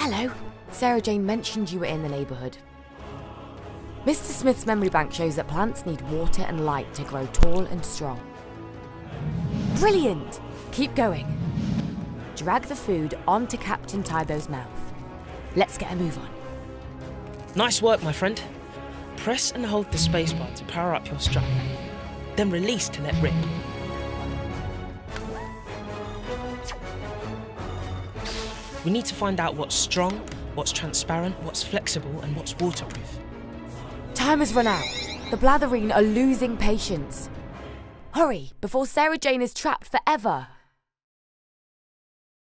Hello. Sarah Jane mentioned you were in the neighbourhood. Mr. Smith's memory bank shows that plants need water and light to grow tall and strong. Brilliant! Keep going. Drag the food onto Captain Tybo's mouth. Let's get a move on. Nice work, my friend. Press and hold the spacebar to power up your strap. Then release to let rip. We need to find out what's strong, what's transparent, what's flexible, and what's waterproof. Time has run out. The Blatherine are losing patience. Hurry, before Sarah Jane is trapped forever.